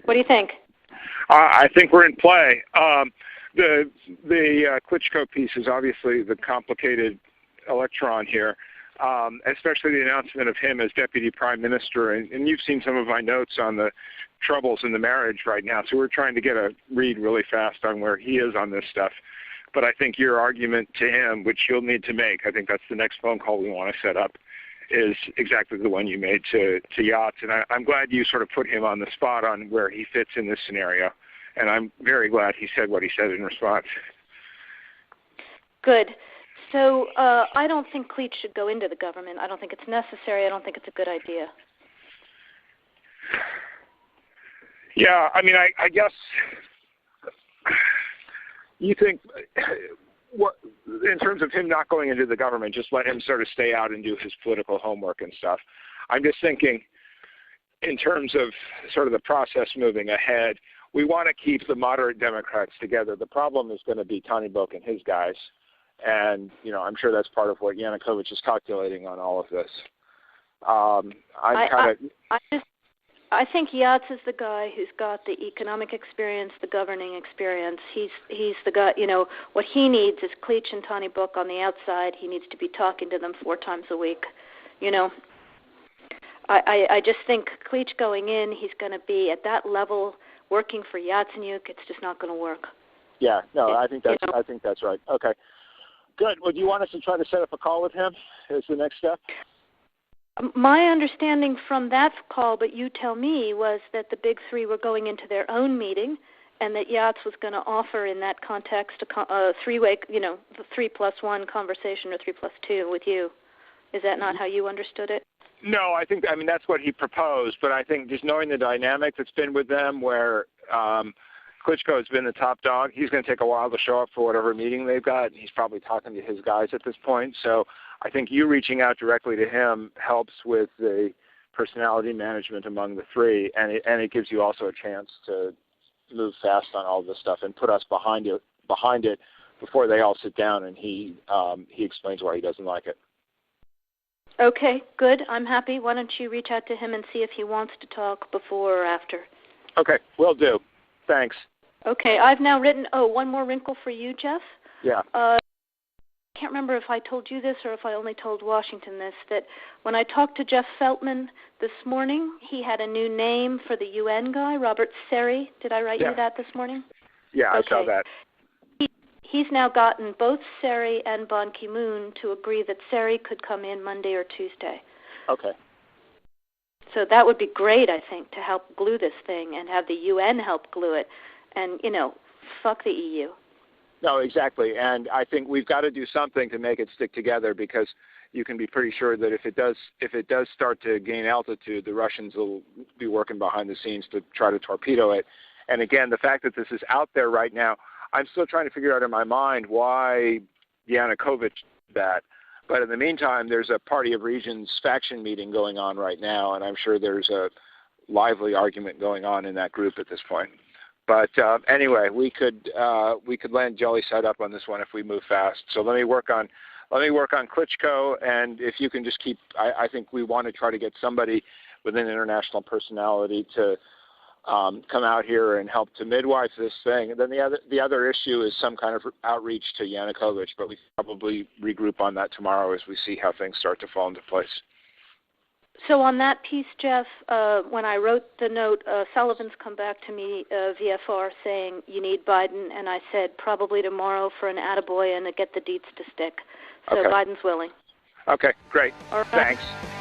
What do you think? I think we're in play. The Klitschko piece is obviously the complicated electron here, especially the announcement of him as deputy prime minister. And you've seen some of my notes on the troubles in the marriage right now, so we're trying to get a read really fast on where he is on this stuff. But I think your argument to him, which you'll need to make, I think that's the next phone call we want to set up, is exactly the one you made to Pyatt. And I'm glad you sort of put him on the spot on where he fits in this scenario. And I'm very glad he said what he said in response. Good. So I don't think Klitsch should go into the government. I don't think it's necessary. I don't think it's a good idea. Yeah, I mean, I guess you think, what, in terms of him not going into the government, just let him sort of stay out and do his political homework and stuff. I'm just thinking in terms of sort of the process moving ahead, we want to keep the moderate Democrats together. The problem is going to be Tony Book and his guys. And, you know, I'm sure that's part of what Yanukovych is calculating on all of this. I think Pyatt is the guy who's got the economic experience, the governing experience. He's the guy, you know, what he needs is Klitsch and Tony Book on the outside. He needs to be talking to them 4 times a week, you know. I just think Klitsch going in, he's going to be at that level working for Yatsenyuk. It's just not going to work. Yeah, no, I think that's right. Okay. Good. Well, do you want us to try to set up a call with him as the next step? My understanding from that call, but you tell me, was that the big three were going into their own meeting and that Yates was going to offer in that context a three-way, you know, the 3+1 conversation or 3+2 with you. Is that not how you understood it? No, I mean, that's what he proposed, but I think just knowing the dynamic that's been with them where Klitschko has been the top dog, he's going to take a while to show up for whatever meeting they've got, and he's probably talking to his guys at this point. So I think you reaching out directly to him helps with the personality management among the three, and it gives you also a chance to move fast on all this stuff and put us behind it before they all sit down and he explains why he doesn't like it. Okay, good. I'm happy. Why don't you reach out to him and see if he wants to talk before or after? Okay, will do. Thanks. Okay, I've now written, one more wrinkle for you, Jeff. Yeah. I can't remember if I told you this or if I only told Washington this, that when I talked to Jeff Feltman this morning, he had a new name for the UN guy, Robert Seri. Did I write you that this morning? Yeah, okay. I saw that. He's now gotten both Seri and Ban Ki-moon to agree that Seri could come in Monday or Tuesday. Okay. So that would be great, I think, to help glue this thing and have the UN help glue it. And, you know, fuck the EU. No, exactly. And I think we've got to do something to make it stick together, because you can be pretty sure that if it does start to gain altitude, the Russians will be working behind the scenes to try to torpedo it. And again, the fact that this is out there right now, I'm still trying to figure out in my mind why Yanukovych did that. But in the meantime, there's a Party of Regions faction meeting going on right now, and I'm sure there's a lively argument going on in that group at this point. But anyway, we could land jelly side up on this one if we move fast. So let me work on Klitschko, and if you can just keep, I think we want to try to get somebody with an international personality to come out here and help to midwife this thing. And then the other issue is some kind of outreach to Yanukovych, but we probably regroup on that tomorrow as we see how things start to fall into place. So on that piece, Jeff, when I wrote the note, Sullivan's come back to me, VFR, saying you need Biden, and I said probably tomorrow for an attaboy and to get the deets to stick. So okay. Biden's willing. Okay, great. All right. Thanks.